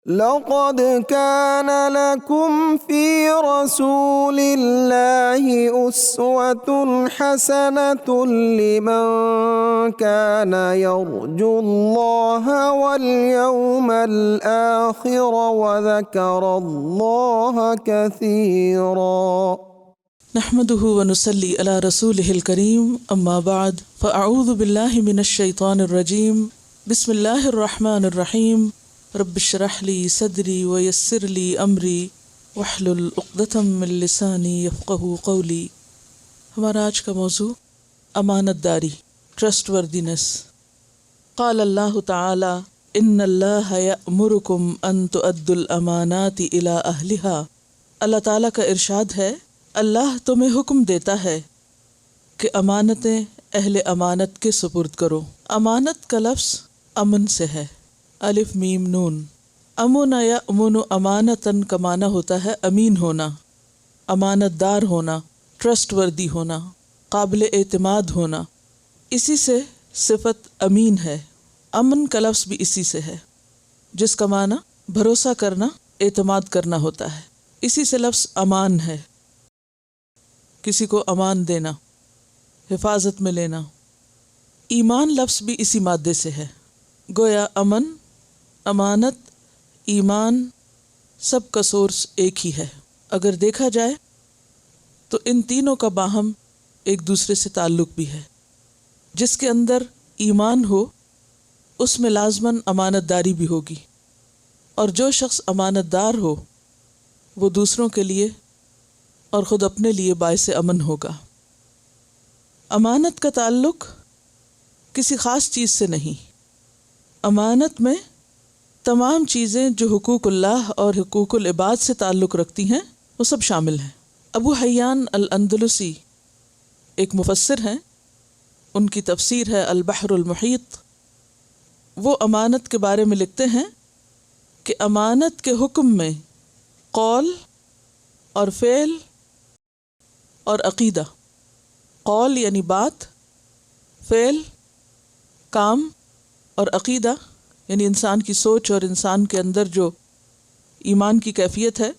لقد كان لكم في رسول الله أسوة حسنة لمن كان يرجو الله واليوم الآخر وذكر الله كثيرا. نحمده ونصلي على رسوله الكريم اما بعد فاعوذ بالله من الشيطان الرجيم بسم الله الرحمن الرحيم رب اشرح لي صدري ويسر لي امری واحلل عقدۃ من لسانی یفقہوا قولی. ہمارا آج کا موضوع امانت داری، ٹرسٹ وردینس. قال اللہ تعالی ان اللہ یأمرکم ان تؤدوا الامانات الی اہلہا. اللہ تعالیٰ کا ارشاد ہے، اللہ تمہیں حکم دیتا ہے کہ امانتیں اہل امانت کے سپرد کرو. امانت کا لفظ امن سے ہے، الف میم نون. امن یأمن امانتن کا معنی ہوتا ہے امین ہونا، امانت دار ہونا، ٹرسٹ وردی ہونا، قابل اعتماد ہونا. اسی سے صفت امین ہے. امن کا لفظ بھی اسی سے ہے، جس کا معنی بھروسہ کرنا، اعتماد کرنا ہوتا ہے. اسی سے لفظ امان ہے، کسی کو امان دینا، حفاظت میں لینا. ایمان لفظ بھی اسی مادے سے ہے. گویا امن، امانت، ایمان سب کا سورس ایک ہی ہے. اگر دیکھا جائے تو ان تینوں کا باہم ایک دوسرے سے تعلق بھی ہے. جس کے اندر ایمان ہو اس میں لازماً امانت داری بھی ہوگی، اور جو شخص امانت دار ہو وہ دوسروں کے لیے اور خود اپنے لیے باعث امن ہوگا. امانت کا تعلق کسی خاص چیز سے نہیں. امانت میں تمام چیزیں جو حقوق اللہ اور حقوق العباد سے تعلق رکھتی ہیں وہ سب شامل ہیں. ابو حیان الاندلسی ایک مفسر ہیں، ان کی تفسیر ہے البحر المحیط. وہ امانت کے بارے میں لکھتے ہیں کہ امانت کے حکم میں قول اور فعل اور عقیدہ، قول یعنی بات، فعل کام، اور عقیدہ یعنی انسان کی سوچ اور انسان کے اندر جو ایمان کی کیفیت ہے،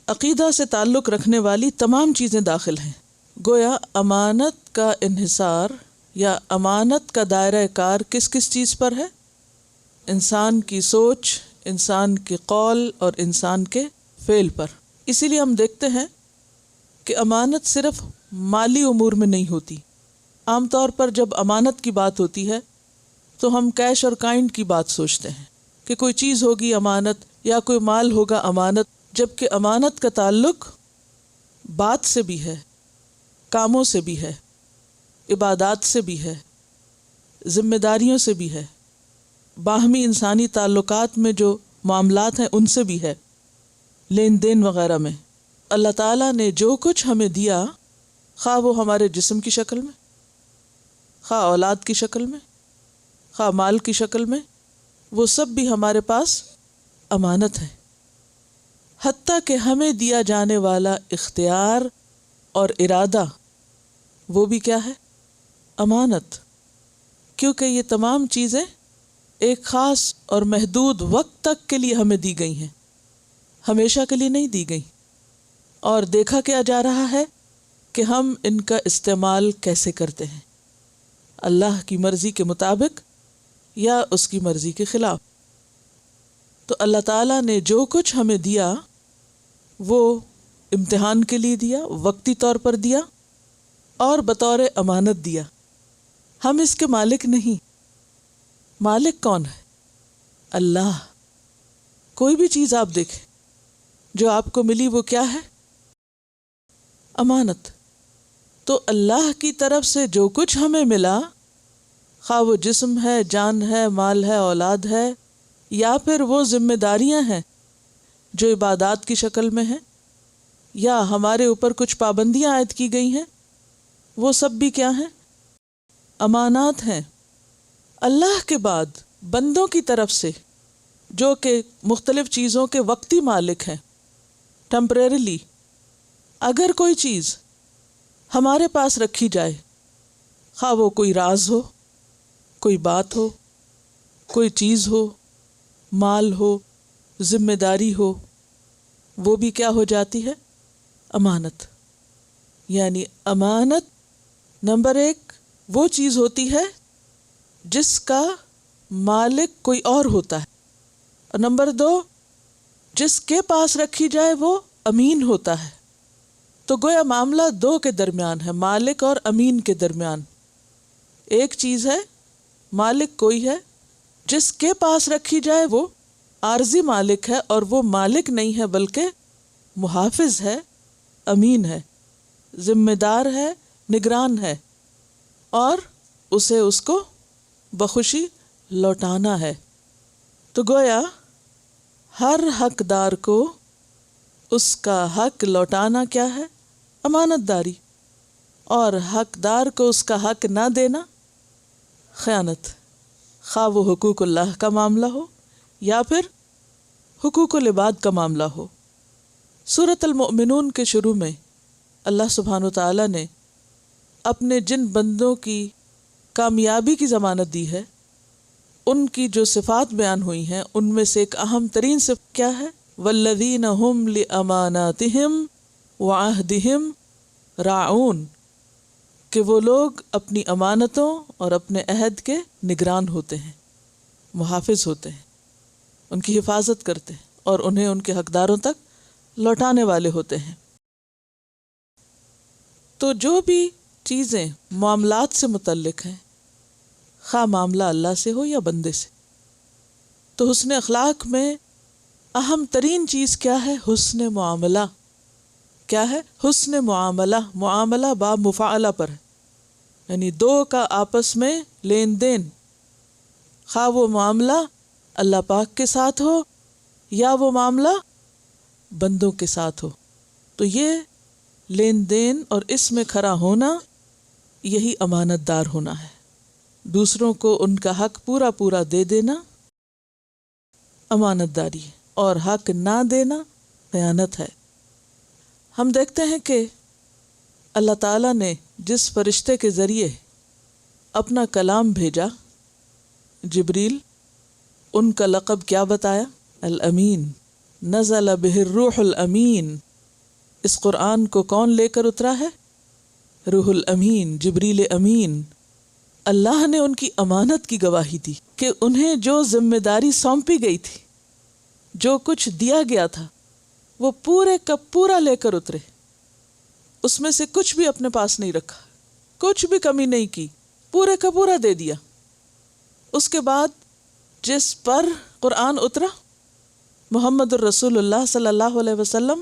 عقیدہ سے تعلق رکھنے والی تمام چیزیں داخل ہیں. گویا امانت کا انحصار یا امانت کا دائرہ کار کس کس چیز پر ہے؟ انسان کی سوچ، انسان کے قول اور انسان کے فعل پر. اسی لیے ہم دیکھتے ہیں کہ امانت صرف مالی امور میں نہیں ہوتی. عام طور پر جب امانت کی بات ہوتی ہے تو ہم کیش اور کائنڈ کی بات سوچتے ہیں کہ کوئی چیز ہوگی امانت یا کوئی مال ہوگا امانت، جبکہ امانت کا تعلق بات سے بھی ہے، کاموں سے بھی ہے، عبادات سے بھی ہے، ذمہ داریوں سے بھی ہے، باہمی انسانی تعلقات میں جو معاملات ہیں ان سے بھی ہے، لین دین وغیرہ میں. اللہ تعالیٰ نے جو کچھ ہمیں دیا، خواہ وہ ہمارے جسم کی شکل میں، خواہ اولاد کی شکل میں، خواہ مال کی شکل میں، وہ سب بھی ہمارے پاس امانت ہے. حتیٰ کہ ہمیں دیا جانے والا اختیار اور ارادہ وہ بھی کیا ہے؟ امانت. کیونکہ یہ تمام چیزیں ایک خاص اور محدود وقت تک کے لیے ہمیں دی گئی ہیں، ہمیشہ کے لیے نہیں دی گئی. اور دیکھا کیا جا رہا ہے کہ ہم ان کا استعمال کیسے کرتے ہیں، اللہ کی مرضی کے مطابق یا اس کی مرضی کے خلاف. تو اللہ تعالیٰ نے جو کچھ ہمیں دیا وہ امتحان کے لیے دیا، وقتی طور پر دیا اور بطور امانت دیا. ہم اس کے مالک نہیں. مالک کون ہے؟ اللہ. کوئی بھی چیز آپ دیکھیں جو آپ کو ملی وہ کیا ہے؟ امانت. تو اللہ کی طرف سے جو کچھ ہمیں ملا، خواہ وہ جسم ہے، جان ہے، مال ہے، اولاد ہے، یا پھر وہ ذمہ داریاں ہیں جو عبادات کی شکل میں ہیں، یا ہمارے اوپر کچھ پابندیاں عائد کی گئی ہیں، وہ سب بھی کیا ہیں؟ امانات ہیں. اللہ کے بعد بندوں کی طرف سے جو کہ مختلف چیزوں کے وقتی مالک ہیں، ٹیمپریریلی، اگر کوئی چیز ہمارے پاس رکھی جائے، خواہ وہ کوئی راز ہو، کوئی بات ہو، کوئی چیز ہو، مال ہو، ذمہ داری ہو، وہ بھی کیا ہو جاتی ہے؟ امانت۔ یعنی امانت نمبر 1 وہ چیز ہوتی ہے جس کا مالک کوئی اور ہوتا ہے، اور نمبر 2 جس کے پاس رکھی جائے وہ امین ہوتا ہے۔ تو گویا معاملہ 2 کے درمیان ہے، مالک اور امین کے درمیان۔ ایک چیز ہے مالک کوئی ہے، جس کے پاس رکھی جائے وہ عارضی مالک ہے، اور وہ مالک نہیں ہے بلکہ محافظ ہے، امین ہے، ذمہ دار ہے، نگران ہے، اور اسے اس کو بخوشی لوٹانا ہے۔ تو گویا ہر حقدار کو اس کا حق لوٹانا کیا ہے؟ امانت داری، اور حقدار کو اس کا حق نہ دینا خیانت، خواہ وہ حقوق اللہ کا معاملہ ہو یا پھر حقوق العباد کا معاملہ ہو۔ سورۃ المؤمنون کے شروع میں اللہ سبحانہ وتعالیٰ نے اپنے جن بندوں کی کامیابی کی ضمانت دی ہے، ان کی جو صفات بیان ہوئی ہیں، ان میں سے ایک اہم ترین صفت کیا ہے؟ والذین ہم لاماناتہم وعہدہم راعون، کہ وہ لوگ اپنی امانتوں اور اپنے عہد کے نگران ہوتے ہیں، محافظ ہوتے ہیں، ان کی حفاظت کرتے ہیں اور انہیں ان کے حقداروں تک لوٹانے والے ہوتے ہیں۔ تو جو بھی چیزیں معاملات سے متعلق ہیں، خواہ معاملہ اللہ سے ہو یا بندے سے، تو حسن اخلاق میں اہم ترین چیز کیا ہے؟ حسن معاملہ۔ کیا ہے؟ حسن معاملہ۔ معاملہ باب مفاعلہ پر ہے، یعنی 2 کا آپس میں لین دین، خواہ وہ معاملہ اللہ پاک کے ساتھ ہو یا وہ معاملہ بندوں کے ساتھ ہو۔ تو یہ لین دین اور اس میں کھڑا ہونا، یہی امانت دار ہونا ہے۔ دوسروں کو ان کا حق پورا پورا دے دینا امانت داری ہے، اور حق نہ دینا خیانت ہے۔ ہم دیکھتے ہیں کہ اللہ تعالیٰ نے جس فرشتے کے ذریعے اپنا کلام بھیجا، جبریل، ان کا لقب کیا بتایا؟ الامین، نزل بہ الروح الامین۔ اس قرآن کو کون لے کر اترا ہے؟ روح الامین، جبریل امین۔ اللہ نے ان کی امانت کی گواہی دی کہ انہیں جو ذمہ داری سونپی گئی تھی، جو کچھ دیا گیا تھا، وہ پورے کا پورا لے کر اترے، اس میں سے کچھ بھی اپنے پاس نہیں رکھا، کچھ بھی کمی نہیں کی، پورے کا پورا دے دیا۔ اس کے بعد جس پر قرآن اترا، محمد الرسول اللہ صلی اللہ علیہ وسلم،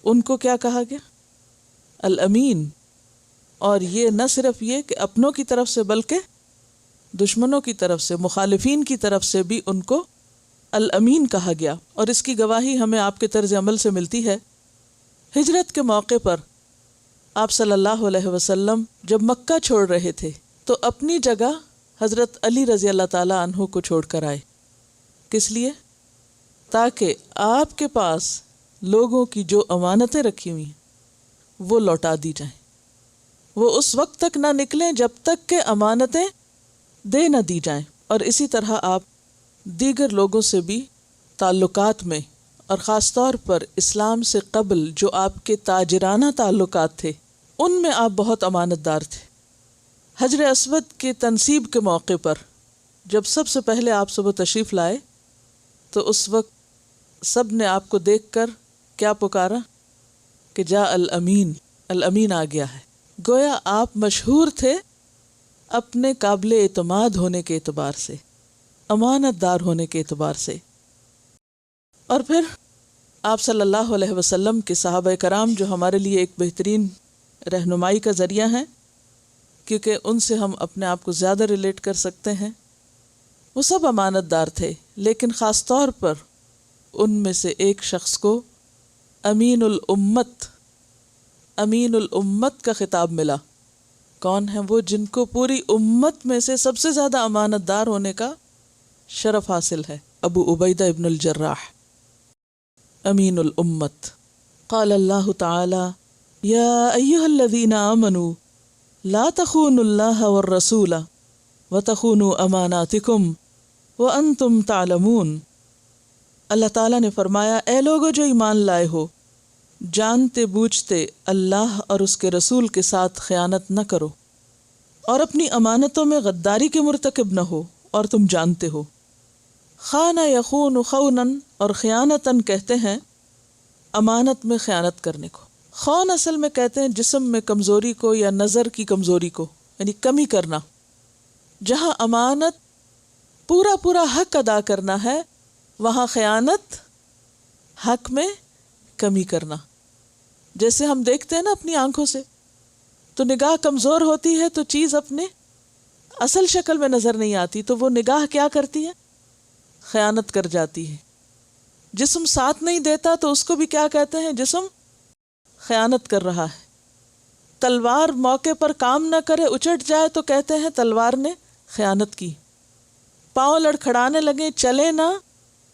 ان کو کیا کہا گیا؟ الامین۔ اور یہ نہ صرف یہ کہ اپنوں کی طرف سے بلکہ دشمنوں کی طرف سے، مخالفین کی طرف سے بھی ان کو الامین کہا گیا۔ اور اس کی گواہی ہمیں آپ کے طرز عمل سے ملتی ہے۔ ہجرت کے موقع پر آپ صلی اللہ علیہ وسلم جب مکہ چھوڑ رہے تھے تو اپنی جگہ حضرت علی رضی اللہ تعالیٰ عنہ کو چھوڑ کر آئے۔ کس لیے؟ تاکہ آپ کے پاس لوگوں کی جو امانتیں رکھی ہوئی ہیں وہ لوٹا دی جائیں، وہ اس وقت تک نہ نکلیں جب تک کہ امانتیں دے نہ دی جائیں۔ اور اسی طرح آپ دیگر لوگوں سے بھی تعلقات میں، اور خاص طور پر اسلام سے قبل جو آپ کے تاجرانہ تعلقات تھے، ان میں آپ بہت امانت دار تھے۔ حجر اسود کے تنصیب کے موقع پر جب سب سے پہلے آپ صبح تشریف لائے تو اس وقت سب نے آپ کو دیکھ کر کیا پکارا کہ جا الامین، الامین آ گیا ہے۔ گویا آپ مشہور تھے اپنے قابل اعتماد ہونے کے اعتبار سے، امانت دار ہونے کے اعتبار سے۔ اور پھر آپ صلی اللہ علیہ وسلم کے صحابہ کرام جو ہمارے لیے ایک بہترین رہنمائی کا ذریعہ ہیں، کیونکہ ان سے ہم اپنے آپ کو زیادہ ریلیٹ کر سکتے ہیں، وہ سب امانت دار تھے، لیکن خاص طور پر ان میں سے ایک شخص کو امین الامت، امین الامت کا خطاب ملا۔ کون ہیں وہ؟ جن کو پوری امت میں سے سب سے زیادہ امانت دار ہونے کا شرف حاصل ہے، ابو عبیدہ ابن الجراح، امین الامت۔ قال اللہ تعالی یا ایھا الذین آمنوا لا تخونوا اللہ والرسول وتخونوا اماناتکم وانتم تعلمون۔ اللہ تعالیٰ نے فرمایا اے لوگو جو ایمان لائے ہو، جانتے بوجھتے اللہ اور اس کے رسول کے ساتھ خیانت نہ کرو اور اپنی امانتوں میں غداری کے مرتکب نہ ہو، اور تم جانتے ہو خانہ یخون خونن اور خیانتن کہتے ہیں امانت میں خیانت کرنے کو۔ خون اصل میں کہتے ہیں جسم میں کمزوری کو یا نظر کی کمزوری کو، یعنی کمی کرنا۔ جہاں امانت پورا حق ادا کرنا ہے وہاں خیانت حق میں کمی کرنا۔ جیسے ہم دیکھتے ہیں نا اپنی آنکھوں سے، تو نگاہ کمزور ہوتی ہے تو چیز اپنے اصل شکل میں نظر نہیں آتی، تو وہ نگاہ کیا کرتی ہے؟ خیانت کر جاتی ہے۔ جسم ساتھ نہیں دیتا تو اس کو بھی کیا کہتے ہیں؟ جسم خیانت کر رہا ہے۔ تلوار موقع پر کام نہ کرے، اچٹ جائے تو کہتے ہیں تلوار نے خیانت کی۔ پاؤں لڑکھڑانے لگے، چلے نہ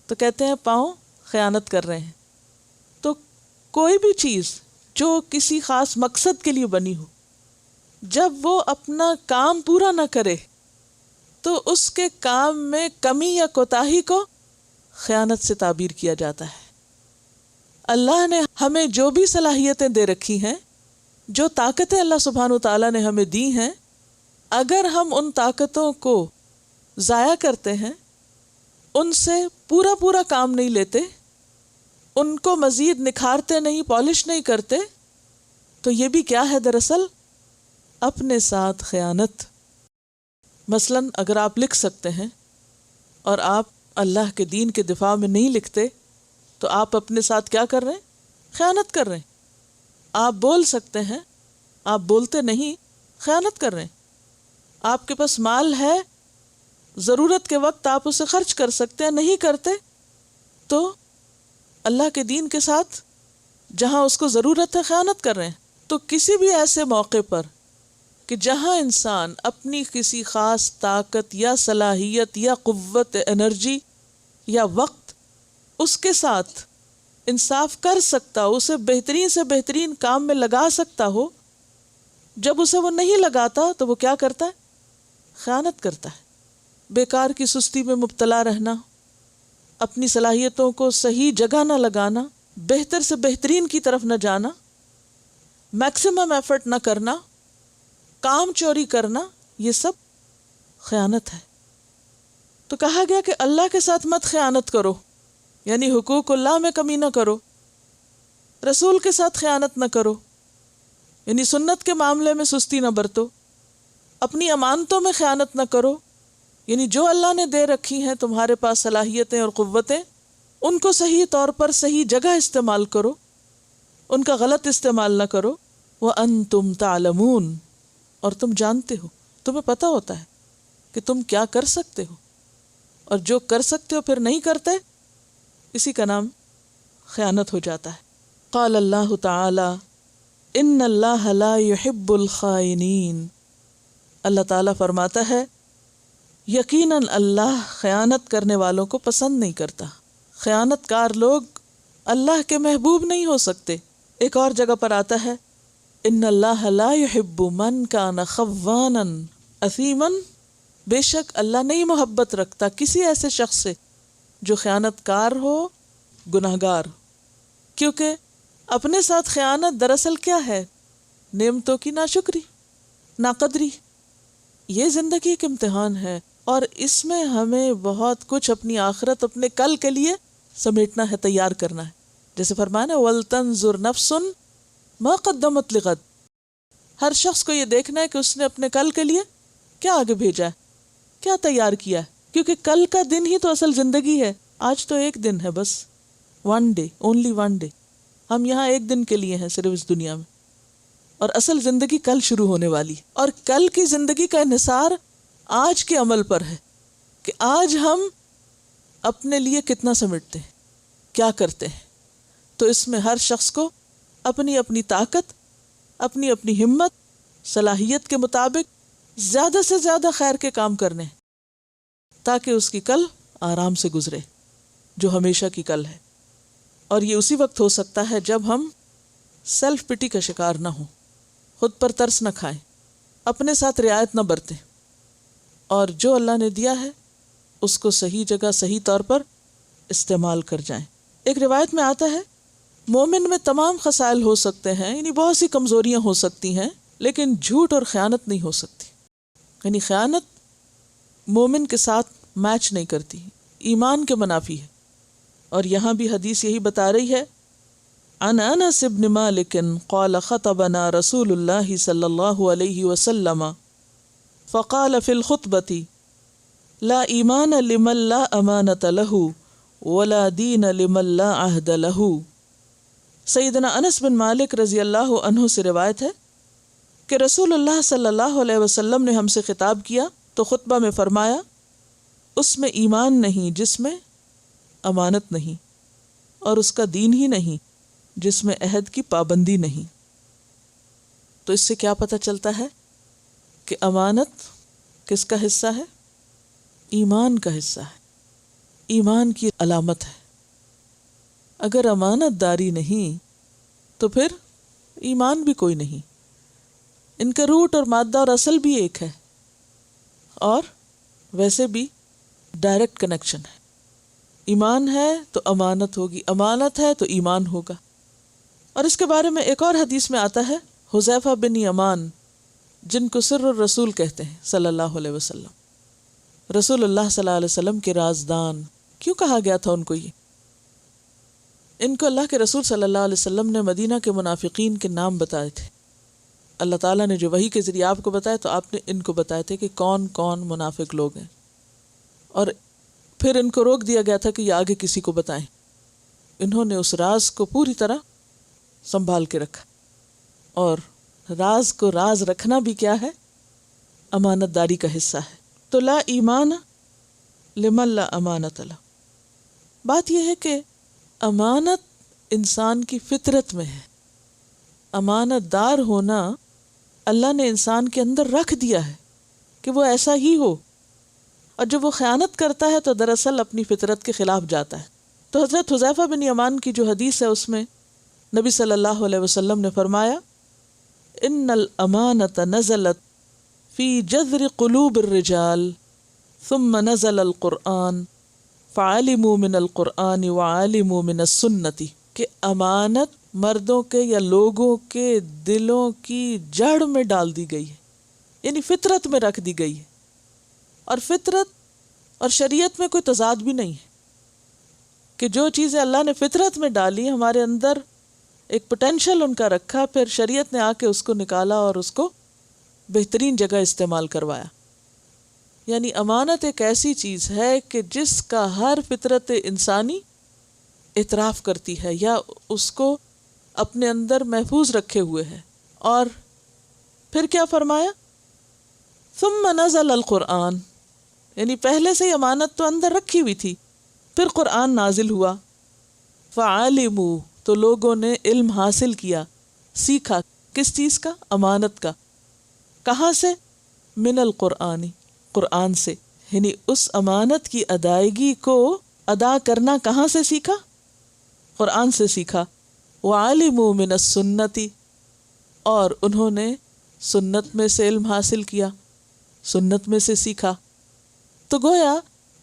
تو کہتے ہیں پاؤں خیانت کر رہے ہیں۔ تو کوئی بھی چیز جو کسی خاص مقصد کے لیے بنی ہو، جب وہ اپنا کام پورا نہ کرے تو اس کے کام میں کمی یا کوتاہی کو خیانت سے تعبیر کیا جاتا ہے۔ اللہ نے ہمیں جو بھی صلاحیتیں دے رکھی ہیں، جو طاقتیں اللہ سبحانہ وتعالیٰ نے ہمیں دی ہیں، اگر ہم ان طاقتوں کو ضائع کرتے ہیں، ان سے پورا کام نہیں لیتے، ان کو مزید نکھارتے نہیں، پالش نہیں کرتے، تو یہ بھی کیا ہے دراصل؟ اپنے ساتھ خیانت۔ مثلا اگر آپ لکھ سکتے ہیں اور آپ اللہ کے دین کے دفاع میں نہیں لکھتے تو آپ اپنے ساتھ کیا کر رہے ہیں؟ خیانت کر رہے ہیں۔ آپ بول سکتے ہیں، آپ بولتے نہیں، خیانت کر رہے ہیں۔ آپ کے پاس مال ہے، ضرورت کے وقت آپ اسے خرچ کر سکتے ہیں، نہیں کرتے تو اللہ کے دین کے ساتھ جہاں اس کو ضرورت ہے خیانت کر رہے ہیں۔ تو کسی بھی ایسے موقع پر کہ جہاں انسان اپنی کسی خاص طاقت یا صلاحیت یا قوت انرجی یا وقت اس کے ساتھ انصاف کر سکتا ہو، اسے بہترین سے بہترین کام میں لگا سکتا ہو، جب اسے وہ نہیں لگاتا تو وہ کیا کرتا ہے؟ خیانت کرتا ہے۔ بیکار کی سستی میں مبتلا رہنا، اپنی صلاحیتوں کو صحیح جگہ نہ لگانا، بہتر سے بہترین کی طرف نہ جانا، میکسیمم ایفرٹ نہ کرنا، کام چوری کرنا، یہ سب خیانت ہے۔ تو کہا گیا کہ اللہ کے ساتھ مت خیانت کرو، یعنی حقوق اللہ میں کمی نہ کرو، رسول کے ساتھ خیانت نہ کرو، یعنی سنت کے معاملے میں سستی نہ برتو، اپنی امانتوں میں خیانت نہ کرو، یعنی جو اللہ نے دے رکھی ہیں تمہارے پاس صلاحیتیں اور قوتیں، ان کو صحیح طور پر صحیح جگہ استعمال کرو، ان کا غلط استعمال نہ کرو۔ وَأَنْتُمْ تَعْلَمُونَ، اور تم جانتے ہو، تمہیں پتہ ہوتا ہے کہ تم کیا کر سکتے ہو، اور جو کر سکتے ہو پھر نہیں کرتے، اسی کا نام خیانت ہو جاتا ہے۔ قال اللہ تعالی ان اللہ لا يحب الخائنین، اللہ تعالیٰ فرماتا ہے یقیناً اللہ خیانت کرنے والوں کو پسند نہیں کرتا۔ خیانت کار لوگ اللہ کے محبوب نہیں ہو سکتے۔ ایک اور جگہ پر آتا ہے ان اللہ لا يحب من کان خوانا اثیما، بے شک اللہ نہیں محبت رکھتا کسی ایسے شخص سے جو خیانت کار ہو، گناہگار، کیونکہ اپنے ساتھ خیانت دراصل کیا ہے؟ نعمتوں کی ناشکری، ناقدری۔ یہ زندگی ایک امتحان ہے اور اس میں ہمیں بہت کچھ اپنی آخرت، اپنے کل کے لیے سمیٹنا ہے، تیار کرنا ہے۔ جیسے فرمانا وَلْتَنْظُرْ نَفْسٌ مَا قَدَّمَتْ لِغَدٍ، ہر شخص کو یہ دیکھنا ہے کہ اس نے اپنے کل کے لیے کیا آگے بھیجا ہے، کیا تیار کیا ہے، کیونکہ کل کا دن ہی تو اصل زندگی ہے۔ آج تو ایک دن ہے، بس one day, only one day. ہم یہاں ایک دن کے لیے ہیں صرف اس دنیا میں، اور اصل زندگی کل شروع ہونے والی، اور کل کی زندگی کا انحصار آج کے عمل پر ہے کہ آج ہم اپنے لیے کتنا سمٹتے ہیں، کیا کرتے ہیں۔ تو اس میں ہر شخص کو اپنی اپنی طاقت، اپنی اپنی ہمت، صلاحیت کے مطابق زیادہ سے زیادہ خیر کے کام کرنے ہیں تاکہ اس کی کل آرام سے گزرے، جو ہمیشہ کی کل ہے۔ اور یہ اسی وقت ہو سکتا ہے جب ہم سیلف پٹی کا شکار نہ ہوں، خود پر ترس نہ کھائیں، اپنے ساتھ رعایت نہ برتیں، اور جو اللہ نے دیا ہے اس کو صحیح جگہ، صحیح طور پر استعمال کر جائیں. ایک روایت میں آتا ہے مومن میں تمام خصائل ہو سکتے ہیں، یعنی بہت سی کمزوریاں ہو سکتی ہیں، لیکن جھوٹ اور خیانت نہیں ہو سکتی. یعنی خیانت مومن کے ساتھ میچ نہیں کرتی، ایمان کے منافی ہے. اور یہاں بھی حدیث یہی بتا رہی ہے. عن انس بن مالک قال خطبنا رسول اللہ صلی اللہ علیہ وسلم فقال فی الخطبۃ لا ایمان لمن لا امانۃ له ولا دین لمن لا عہد له. سیدنا انس بن مالک رضی اللہ عنہ سے روایت ہے کہ رسول اللہ صلی اللہ علیہ وسلم نے ہم سے خطاب کیا تو خطبہ میں فرمایا اس میں ایمان نہیں جس میں امانت نہیں، اور اس کا دین ہی نہیں جس میں عہد کی پابندی نہیں. تو اس سے کیا پتہ چلتا ہے کہ امانت کس کا حصہ ہے؟ ایمان کا حصہ ہے، ایمان کی علامت ہے. اگر امانت داری نہیں تو پھر ایمان بھی کوئی نہیں. ان کا روٹ اور مادہ اور اصل بھی ایک ہے، اور ویسے بھی ڈائریکٹ کنیکشن ہے. ایمان ہے تو امانت ہوگی، امانت ہے تو ایمان ہوگا. اور اس کے بارے میں ایک اور حدیث میں آتا ہے حذیفہ بن یمان، جن کو سر الرسول کہتے ہیں صلی اللہ علیہ وسلم، رسول اللہ صلی اللہ علیہ وسلم کے رازدان. کیوں کہا گیا تھا ان کو یہ؟ ان کو اللہ کے رسول صلی اللہ علیہ وسلم نے مدینہ کے منافقین کے نام بتائے تھے. اللہ تعالیٰ نے جو وحی کے ذریعے آپ کو بتایا تو آپ نے ان کو بتائے تھے کہ کون کون منافق لوگ ہیں، اور پھر ان کو روک دیا گیا تھا کہ یہ آگے کسی کو بتائیں. انہوں نے اس راز کو پوری طرح سنبھال کے رکھا، اور راز کو راز رکھنا بھی کیا ہے؟ امانت داری کا حصہ ہے. تو لا ایمان لمن لا امانت له. بات یہ ہے کہ امانت انسان کی فطرت میں ہے. امانت دار ہونا اللہ نے انسان کے اندر رکھ دیا ہے کہ وہ ایسا ہی ہو، اور جب وہ خیانت کرتا ہے تو دراصل اپنی فطرت کے خلاف جاتا ہے. تو حضرت حذیفہ بن یمان کی جو حدیث ہے اس میں نبی صلی اللہ علیہ وسلم نے فرمایا ان الامانۃ نزلت فی جذر قلوب الرجال ثم نزل القرآن فعلموا من القرآن وعلموا من السنۃ. کہ امانت مردوں کے یا لوگوں کے دلوں کی جڑ میں ڈال دی گئی ہے، یعنی فطرت میں رکھ دی گئی ہے. اور فطرت اور شریعت میں کوئی تضاد بھی نہیں ہے کہ جو چیزیں اللہ نے فطرت میں ڈالی ہمارے اندر ایک پوٹینشل ان کا رکھا، پھر شریعت نے آ کے اس کو نکالا اور اس کو بہترین جگہ استعمال کروایا. یعنی امانت ایک ایسی چیز ہے کہ جس کا ہر فطرت انسانی اعتراف کرتی ہے یا اس کو اپنے اندر محفوظ رکھے ہوئے ہے. اور پھر کیا فرمایا؟ ثم نزل القرآن، یعنی پہلے سے ہی امانت تو اندر رکھی ہوئی تھی، پھر قرآن نازل ہوا. فعلموا، تو لوگوں نے علم حاصل کیا، سیکھا. کس چیز کا؟ امانت کا. کہاں سے؟ من القرآن، قرآن سے. یعنی اس امانت کی ادائیگی کو ادا کرنا کہاں سے سیکھا؟ قرآن سے سیکھا. وعلموا من السنۃ، اور انہوں نے سنت میں سے علم حاصل کیا، سنت میں سے سیکھا. تو گویا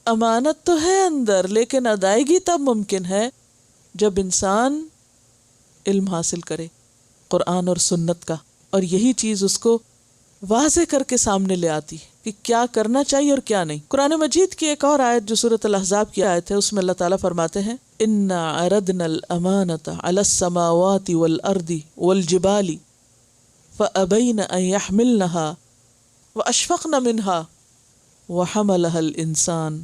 امانت تو ہے اندر، لیکن ادائیگی تب ممکن ہے جب انسان علم حاصل کرے قرآن اور سنت کا، اور یہی چیز اس کو واضح کر کے سامنے لے آتی ہے کہ کیا کرنا چاہیے اور کیا نہیں. قرآن مجید کی ایک اور آیت جو سورۃ الاحزاب کی آیت ہے، اس میں اللہ تعالیٰ فرماتے ہیں اِنَّا عَرَضْنَا الْأَمَانَةَ عَلَى السَّمَاوَاتِ وَالْأَرْضِ وَالْجِبَالِ فَأَبَيْنَ أَن يَحْمِلْنَهَا وَأَشْفَقْنَ مِنْهَا وَحَمَلَهَا الْإِنسَانُ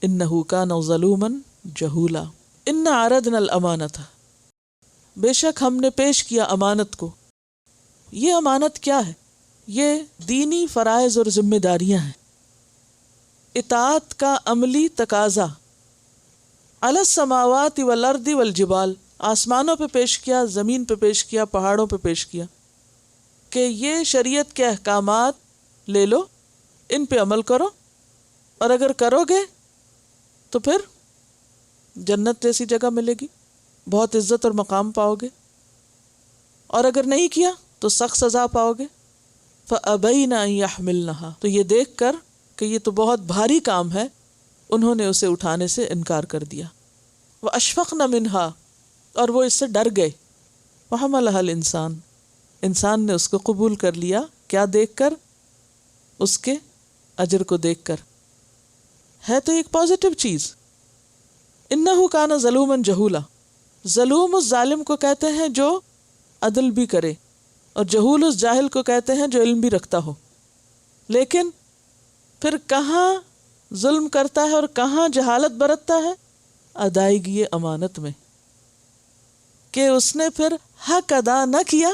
إِنَّهُ كَانَ ظَلُومًا جَهُولًا. اِنَّا عَرَضْنَا الْأَمَانَةَ، بے شک ہم نے پیش کیا امانت کو. یہ امانت کیا ہے؟ یہ دینی فرائض اور ذمہ داریاں ہیں، اطاعت کا عملی تقاضا. علی السماوات والارض والجبال، آسمانوں پہ پیش کیا، زمین پہ پیش کیا، پہاڑوں پہ پیش کیا کہ یہ شریعت کے احکامات لے لو، ان پہ عمل کرو، اور اگر کرو گے تو پھر جنت جیسی جگہ ملے گی، بہت عزت اور مقام پاؤ گے، اور اگر نہیں کیا تو سخت سزا پاؤ گے. فَأَبَيْنَ أَن يَحْمِلْنَهَا، تو یہ دیکھ کر کہ یہ تو بہت بھاری کام ہے، انہوں نے اسے اٹھانے سے انکار کر دیا. وَأَشْفَقْنَ مِنْهَا، اور وہ اس سے ڈر گئے. وَحَمَلَهَا الْإِنسَانُ، انسان نے اس کو قبول کر لیا. کیا دیکھ کر؟ اس کے اجر کو دیکھ کر. ہے تو ایک پازیٹو چیز. اِنَّهُ كَانَ ظَلُومًا جَهُولًا، ظلوم اس ظالم کو کہتے ہیں جو عدل بھی کرے، اور جہول اس جاہل کو کہتے ہیں جو علم بھی رکھتا ہو. لیکن پھر کہاں ظلم کرتا ہے اور کہاں جہالت برتتا ہے؟ ادائیگی امانت میں، کہ اس نے پھر حق ادا نہ کیا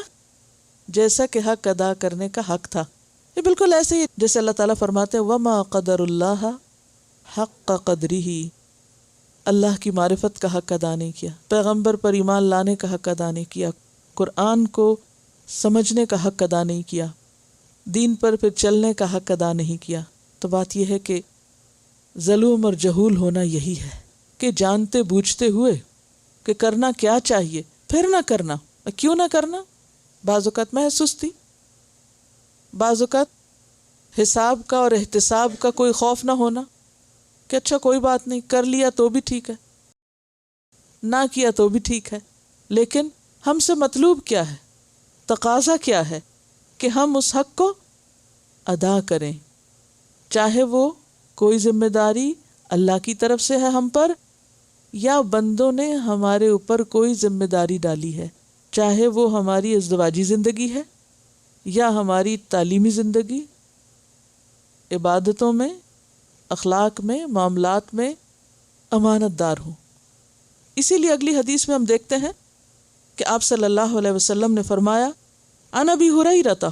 جیسا کہ حق ادا کرنے کا حق تھا. یہ بالکل ایسے ہی جیسے اللہ تعالیٰ فرماتے ہیں وَمَا قَدَرُ اللَّهَ حَقَّ قَدْرِهِ، اللہ کی معرفت کا حق ادا نہیں کیا، پیغمبر پر ایمان لانے کا حق ادا نہیں کیا، قرآن کو سمجھنے کا حق ادا نہیں کیا، دین پر پھر چلنے کا حق ادا نہیں کیا. تو بات یہ ہے کہ ظلوم اور جہول ہونا یہی ہے کہ جانتے بوجھتے ہوئے کہ کرنا کیا چاہیے پھر نہ کرنا. کیوں نہ کرنا؟ بعض اوقات محض سستی، بعض اوقات حساب کا اور احتساب کا کوئی خوف نہ ہونا کہ اچھا کوئی بات نہیں، کر لیا تو بھی ٹھیک ہے، نہ کیا تو بھی ٹھیک ہے. لیکن ہم سے مطلوب کیا ہے، تقاضا کیا ہے کہ ہم اس حق کو ادا کریں، چاہے وہ کوئی ذمہ داری اللہ کی طرف سے ہے ہم پر، یا بندوں نے ہمارے اوپر کوئی ذمہ داری ڈالی ہے، چاہے وہ ہماری ازدواجی زندگی ہے یا ہماری تعلیمی زندگی، عبادتوں میں، اخلاق میں، معاملات میں امانت دار ہوں. اسی لیے اگلی حدیث میں ہم دیکھتے ہیں کہ آپ صلی اللہ علیہ وسلم نے فرمایا عن ابی ہریرہ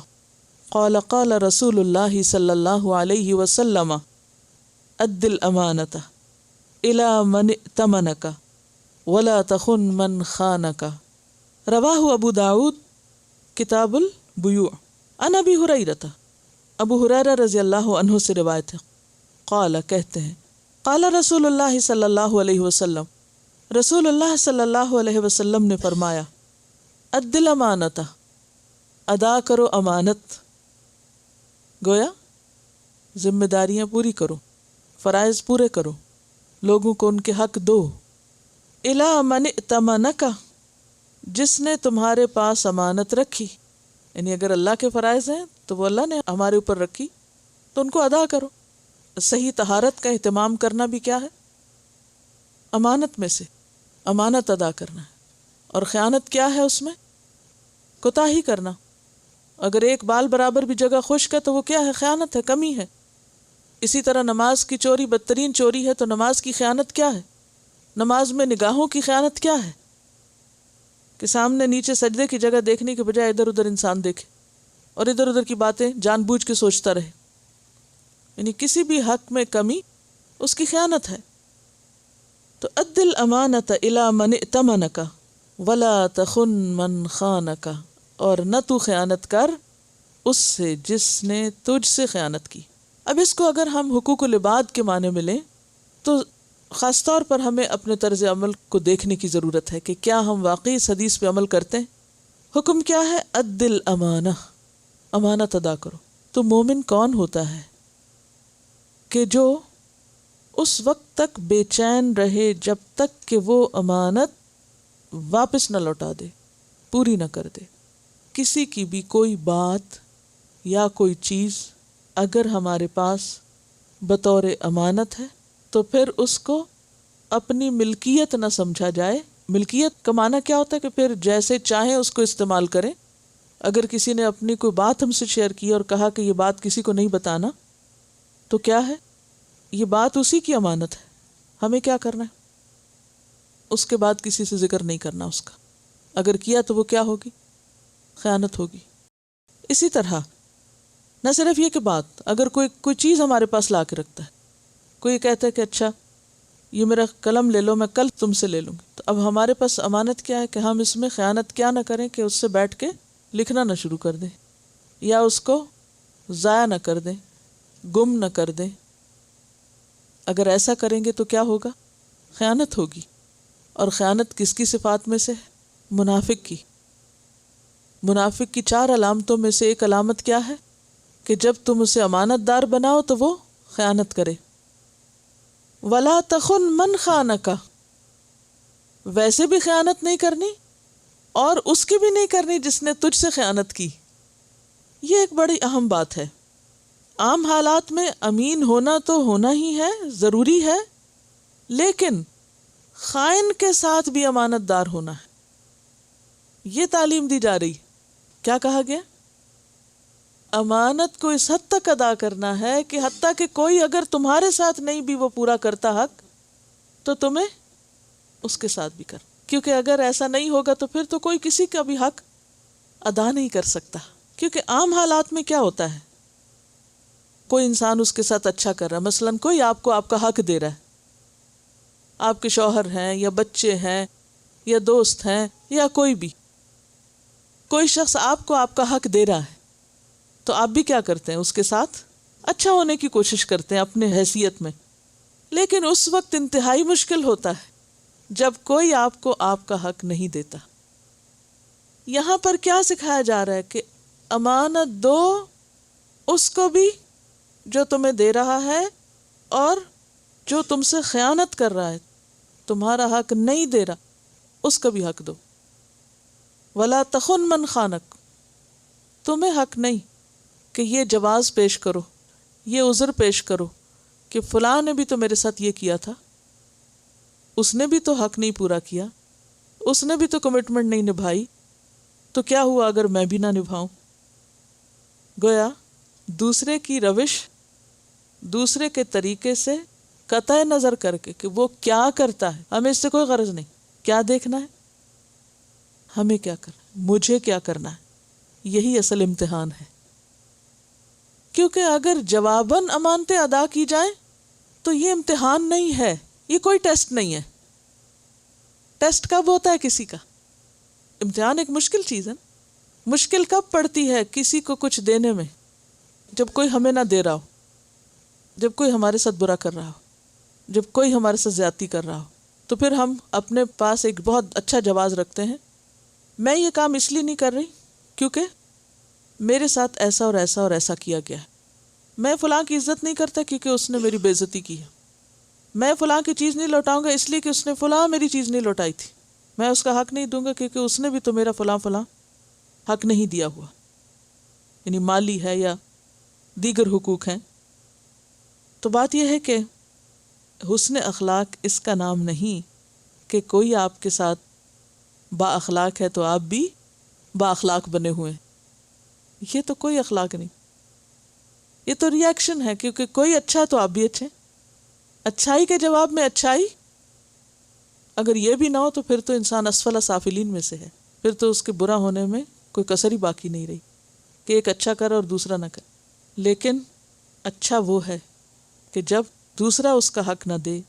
قال قال رسول اللہ صلی اللہ علیہ وسلم اد الامانۃ الی من ائتمنک ولا تخن من خانک. رواہ ابو داود کتاب البیوع. عن ابی ہریرہ، ابو ہریرہ رضی اللہ عنہ سے روایت ہے، قال کہتے ہیں قال رسول اللہ صلی اللہ علیہ وسلم، رسول اللہ صلی اللہ علیہ وسلم نے فرمایا اد الامانۃ، ادا کرو امانت. گویا ذمہ داریاں پوری کرو، فرائض پورے کرو، لوگوں کو ان کے حق دو. الی من ائتمنک، جس نے تمہارے پاس امانت رکھی، یعنی اگر اللہ کے فرائض ہیں تو وہ اللہ نے ہمارے اوپر رکھی تو ان کو ادا کرو. صحیح طہارت کا اہتمام کرنا بھی کیا ہے؟ امانت میں سے امانت ادا کرنا ہے. اور خیانت کیا ہے؟ اس میں کوتاہی کرنا. اگر ایک بال برابر بھی جگہ خشک ہے تو وہ کیا ہے؟ خیانت ہے، کمی ہے. اسی طرح نماز کی چوری بدترین چوری ہے، تو نماز کی خیانت کیا ہے؟ نماز میں نگاہوں کی خیانت کیا ہے؟ کہ سامنے نیچے سجدے کی جگہ دیکھنے کے بجائے ادھر ادھر انسان دیکھے اور ادھر ادھر کی باتیں جان بوجھ کے سوچتا رہے. یعنی کسی بھی حق میں کمی اس کی خیانت ہے. تو اد الامانۃ الی من ائتمنک ولا تخن من خانک، اور نہ تو خیانت کر اس سے جس نے تجھ سے خیانت کی. اب اس کو اگر ہم حقوق العباد کے معنی میں لیں تو خاص طور پر ہمیں اپنے طرز عمل کو دیکھنے کی ضرورت ہے کہ کیا ہم واقعی اس حدیث پہ عمل کرتے ہیں. حکم کیا ہے؟ اد الامانہ، امانت ادا کرو. تو مومن کون ہوتا ہے کہ جو اس وقت تک بے چین رہے جب تک کہ وہ امانت واپس نہ لوٹا دے، پوری نہ کر دے. کسی کی بھی کوئی بات یا کوئی چیز اگر ہمارے پاس بطور امانت ہے تو پھر اس کو اپنی ملکیت نہ سمجھا جائے. ملکیت کا معنی کیا ہوتا ہے؟ کہ پھر جیسے چاہیں اس کو استعمال کریں. اگر کسی نے اپنی کوئی بات ہم سے شیئر کی اور کہا کہ یہ بات کسی کو نہیں بتانا، تو کیا ہے؟ یہ بات اسی کی امانت ہے. ہمیں کیا کرنا ہے؟ اس کے بعد کسی سے ذکر نہیں کرنا اس کا. اگر کیا تو وہ کیا ہوگی؟ خیانت ہوگی. اسی طرح نہ صرف یہ کہ بات، اگر کوئی چیز ہمارے پاس لا کے رکھتا ہے، کوئی کہتا ہے کہ اچھا یہ میرا قلم لے لو، میں کل تم سے لے لوں گی، تو اب ہمارے پاس امانت کیا ہے کہ ہم اس میں خیانت کیا نہ کریں کہ اس سے بیٹھ کے لکھنا نہ شروع کر دیں، یا اس کو ضائع نہ کر دیں، گم نہ کر دیں. اگر ایسا کریں گے تو کیا ہوگا؟ خیانت ہوگی. اور خیانت کس کی صفات میں سے ہے؟ منافق کی. منافق کی 4 علامتوں میں سے ایک علامت کیا ہے؟ کہ جب تم اسے امانت دار بناؤ تو وہ خیانت کرے. ولا تخن من خانک، ویسے بھی خیانت نہیں کرنی اور اس کی بھی نہیں کرنی جس نے تجھ سے خیانت کی. یہ ایک بڑی اہم بات ہے. عام حالات میں امین ہونا تو ہونا ہی ہے، ضروری ہے، لیکن خائن کے ساتھ بھی امانت دار ہونا ہے. یہ تعلیم دی جا رہی. کیا کہا گیا؟ امانت کو اس حد تک ادا کرنا ہے کہ حتیٰ کہ کوئی اگر تمہارے ساتھ نہیں بھی وہ پورا کرتا حق، تو تمہیں اس کے ساتھ بھی کر، کیونکہ اگر ایسا نہیں ہوگا تو پھر تو کوئی کسی کا بھی حق ادا نہیں کر سکتا. کیونکہ عام حالات میں کیا ہوتا ہے، کوئی انسان اس کے ساتھ اچھا کر رہا ہے، مثلاً کوئی آپ کو آپ کا حق دے رہا ہے، آپ کے شوہر ہیں یا بچے ہیں یا دوست ہیں یا کوئی بھی، کوئی شخص آپ کو آپ کا حق دے رہا ہے، تو آپ بھی کیا کرتے ہیں؟ اس کے ساتھ اچھا ہونے کی کوشش کرتے ہیں اپنے حیثیت میں. لیکن اس وقت انتہائی مشکل ہوتا ہے جب کوئی آپ کو آپ کا حق نہیں دیتا. یہاں پر کیا سکھایا جا رہا ہے کہ امانت دو اس کو بھی جو تمہیں دے رہا ہے، اور جو تم سے خیانت کر رہا ہے، تمہارا حق نہیں دے رہا، اس کا بھی حق دو. ولا تخن من خانک، تمہیں حق نہیں کہ یہ جواز پیش کرو، یہ عذر پیش کرو کہ فلاں نے بھی تو میرے ساتھ یہ کیا تھا، اس نے بھی تو حق نہیں پورا کیا، اس نے بھی تو کمٹمنٹ نہیں نبھائی، تو کیا ہوا اگر میں بھی نہ نبھاؤں. گویا دوسرے کی روش، دوسرے کے طریقے سے قطع نظر کر کے کہ وہ کیا کرتا ہے، ہمیں اس سے کوئی غرض نہیں. کیا دیکھنا ہے؟ ہمیں کیا کرنا ہے، مجھے کیا کرنا ہے. یہی اصل امتحان ہے. کیونکہ اگر جواباً امانتیں ادا کی جائیں تو یہ امتحان نہیں ہے، یہ کوئی ٹیسٹ نہیں ہے. ٹیسٹ کب ہوتا ہے کسی کا؟ امتحان ایک مشکل چیز ہے. مشکل کب پڑتی ہے کسی کو کچھ دینے میں؟ جب کوئی ہمیں نہ دے رہا ہو، جب کوئی ہمارے ساتھ برا کر رہا ہو، جب کوئی ہمارے ساتھ زیادتی کر رہا ہو، تو پھر ہم اپنے پاس ایک بہت اچھا جواز رکھتے ہیں. میں یہ کام اس لیے نہیں کر رہی کیونکہ میرے ساتھ ایسا اور ایسا اور ایسا کیا گیا ہے. میں فلاں کی عزت نہیں کرتا کیونکہ اس نے میری بے عزتی کی ہے. میں فلاں کی چیز نہیں لوٹاؤں گا اس لیے کہ اس نے فلاں میری چیز نہیں لوٹائی تھی. میں اس کا حق نہیں دوں گا کیونکہ اس نے بھی تو میرا فلاں فلاں حق نہیں دیا ہوا، یعنی مالی ہے یا دیگر حقوق ہیں. تو بات یہ ہے کہ حسن اخلاق اس کا نام نہیں کہ کوئی آپ کے ساتھ با اخلاق ہے تو آپ بھی با اخلاق بنے ہوئے. یہ تو کوئی اخلاق نہیں، یہ تو ری ایکشن ہے. کیونکہ کوئی اچھا ہے تو آپ بھی اچھے. اچھائی کے جواب میں اچھائی، اگر یہ بھی نہ ہو تو پھر تو انسان اسفل سافلین میں سے ہے. پھر تو اس کے برا ہونے میں کوئی کسر ہی باقی نہیں رہی کہ ایک اچھا کرے اور دوسرا نہ کرے. لیکن اچھا وہ ہے کہ جب دوسرا اس کا حق نہ دے،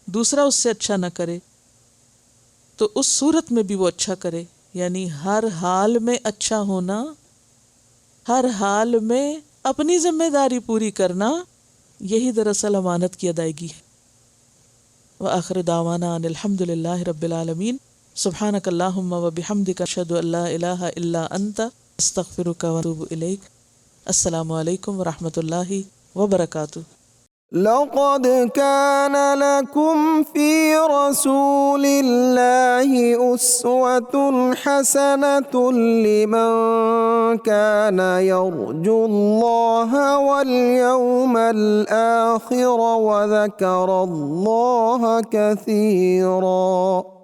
دوسرا اس سے اچھا نہ کرے، تو اس صورت میں بھی وہ اچھا کرے. یعنی ہر حال میں اچھا ہونا، ہر حال میں اپنی ذمہ داری پوری کرنا، یہی دراصل امانت کی ادائیگی ہے. وآخر دعوانا ان الحمد للہ رب العالمین. سبحانک اللہم وبحمدک اشہد ان لا الہ الا انت استغفرک واتوب الیک. السلام علیکم ورحمۃ اللہ وبرکاتہ. لقد كان لكم في رسول الله أسوة حسنة لمن كان يرجو الله واليوم الآخر وذكر الله كثيرا.